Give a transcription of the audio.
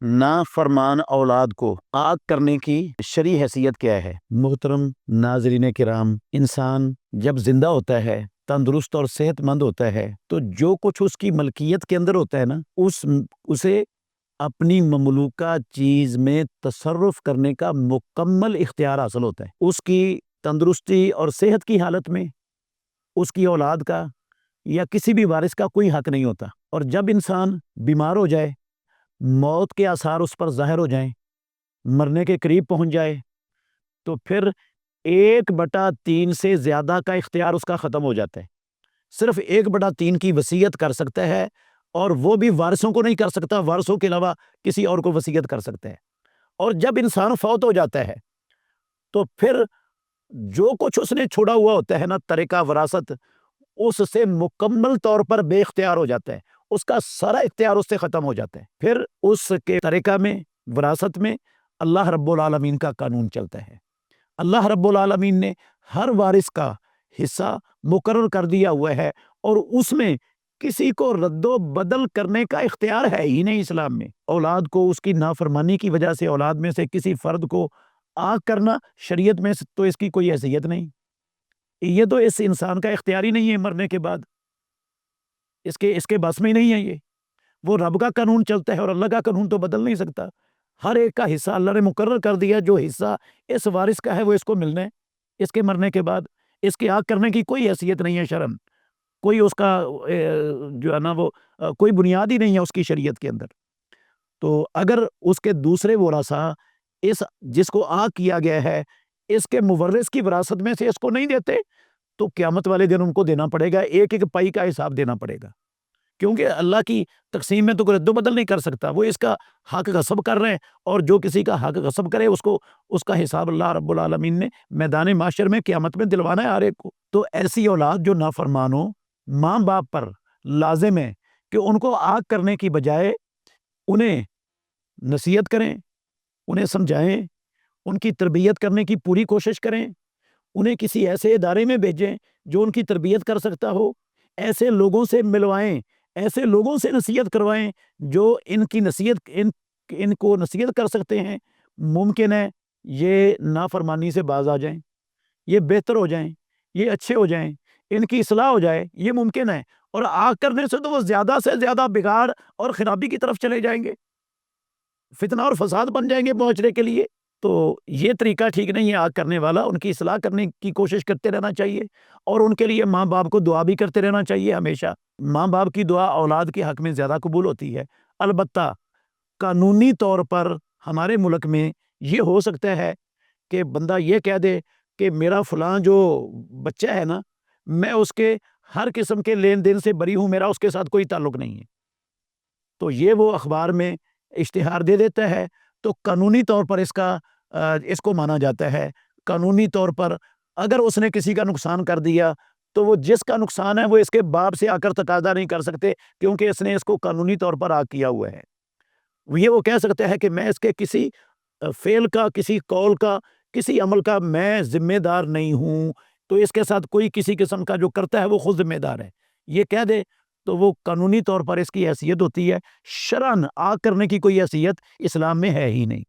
نافرمان اولاد کو آگ کرنے کی شرعی حیثیت کیا ہے؟ محترم ناظرین کرام، انسان جب زندہ ہوتا ہے، تندرست اور صحت مند ہوتا ہے، تو جو کچھ اس کی ملکیت کے اندر ہوتا ہے نا، اسے اپنی مملوکہ چیز میں تصرف کرنے کا مکمل اختیار حاصل ہوتا ہے۔ اس کی تندرستی اور صحت کی حالت میں اس کی اولاد کا یا کسی بھی وارث کا کوئی حق نہیں ہوتا، اور جب انسان بیمار ہو جائے، موت کے آثار اس پر ظاہر ہو جائیں، مرنے کے قریب پہنچ جائے، تو پھر 1/3 سے زیادہ کا اختیار اس کا ختم ہو جاتا ہے۔ صرف 1/3 کی وصیت کر سکتا ہے، اور وہ بھی وارثوں کو نہیں کر سکتا، وارثوں کے علاوہ کسی اور کو وصیت کر سکتا ہے۔ اور جب انسان فوت ہو جاتا ہے تو پھر جو کچھ اس نے چھوڑا ہوا ہوتا ہے نا، ترکہ وراثت، اس سے مکمل طور پر بے اختیار ہو جاتا ہے، اس کا سارا اختیار اس سے ختم ہو جاتا ہے۔ پھر اس کے ترکہ میں، وراثت میں اللہ رب العالمین کا قانون چلتا ہے۔ اللہ رب العالمین نے ہر وارث کا حصہ مقرر کر دیا ہوا ہے، اور اس میں کسی کو رد و بدل کرنے کا اختیار ہے ہی نہیں اسلام میں۔ اولاد کو اس کی نافرمانی کی وجہ سے، اولاد میں سے کسی فرد کو آگ کرنا، شریعت میں تو اس کی کوئی حیثیت نہیں۔ یہ تو اس انسان کا اختیار ہی نہیں ہے، مرنے کے بعد اس کے بس میں ہی نہیں ہے۔ یہ وہ رب کا قانون چلتا ہے، اور اللہ کا قانون تو بدل نہیں سکتا۔ ہر ایک کا حصہ اللہ نے مقرر کر دیا، جو حصہ اس وارث کا ہے وہ اس کو ملنا ہے۔ اس کے مرنے کے بعد اس کی آگ کرنے کی کوئی حیثیت نہیں ہے شرعاً، کوئی اس کا جو ہے نا وہ کوئی بنیاد ہی نہیں ہے اس کی شریعت کے اندر۔ تو اگر اس کے دوسرے ورثاء اس جس کو آگ کیا گیا ہے، اس کے مورث کی وراثت میں سے اس کو نہیں دیتے، تو قیامت والے دن ان کو دینا پڑے گا، ایک ایک پائی کا حساب دینا پڑے گا، کیونکہ اللہ کی تقسیم میں تو کوئی رد و بدل نہیں کر سکتا۔ وہ اس کا حق غصب کر رہے ہیں، اور جو کسی کا حق غصب کرے اس کا حساب اللہ رب العالمین نے میدان معاشر میں قیامت میں دلوانا ہے ہر ایک کو۔ تو ایسی اولاد جو نافرمان ہو، ماں باپ پر لازم ہے کہ ان کو آگ کرنے کی بجائے انہیں نصیحت کریں، انہیں سمجھائیں، ان کی تربیت کرنے کی پوری کوشش کریں، انہیں کسی ایسے ادارے میں بھیجیں جو ان کی تربیت کر سکتا ہو، ایسے لوگوں سے ملوائیں، ایسے لوگوں سے نصیحت کروائیں جو ان کی نصیحت ان کو نصیحت کر سکتے ہیں۔ ممکن ہے یہ نافرمانی سے باز آ جائیں، یہ بہتر ہو جائیں، یہ اچھے ہو جائیں، ان کی اصلاح ہو جائے، یہ ممکن ہے۔ اور آگ کرنے سے تو وہ زیادہ سے زیادہ بگاڑ اور خرابی کی طرف چلے جائیں گے، فتنہ اور فساد بن جائیں گے معاشرے کے لیے۔ تو یہ طریقہ ٹھیک نہیں ہے آگ کرنے والا۔ ان کی اصلاح کرنے کی کوشش کرتے رہنا چاہیے، اور ان کے لیے ماں باپ کو دعا بھی کرتے رہنا چاہیے ہمیشہ۔ ماں باپ کی دعا اولاد کے حق میں زیادہ قبول ہوتی ہے۔ البتہ قانونی طور پر ہمارے ملک میں یہ ہو سکتا ہے کہ بندہ یہ کہہ دے کہ میرا فلاں جو بچہ ہے نا، میں اس کے ہر قسم کے لین دین سے بری ہوں، میرا اس کے ساتھ کوئی تعلق نہیں ہے، تو یہ وہ اخبار میں اشتہار دے دیتا ہے، تو قانونی طور پر اس کو مانا جاتا ہے۔ قانونی طور پر اگر اس نے کسی کا نقصان کر دیا، تو وہ جس کا نقصان ہے وہ اس کے باپ سے آ کر تقاضا نہیں کر سکتے، کیونکہ اس نے اس کو قانونی طور پر آگ کیا ہوا ہے۔ وہ کہہ سکتا ہے کہ میں اس کے کسی فعل کا، کسی قول کا، کسی عمل کا میں ذمہ دار نہیں ہوں، تو اس کے ساتھ کوئی کسی قسم کا جو کرتا ہے وہ خود ذمہ دار ہے، یہ کہہ دے تو وہ قانونی طور پر اس کی حیثیت ہوتی ہے۔ شرعاً آگ کرنے کی کوئی حیثیت اسلام میں ہے ہی نہیں۔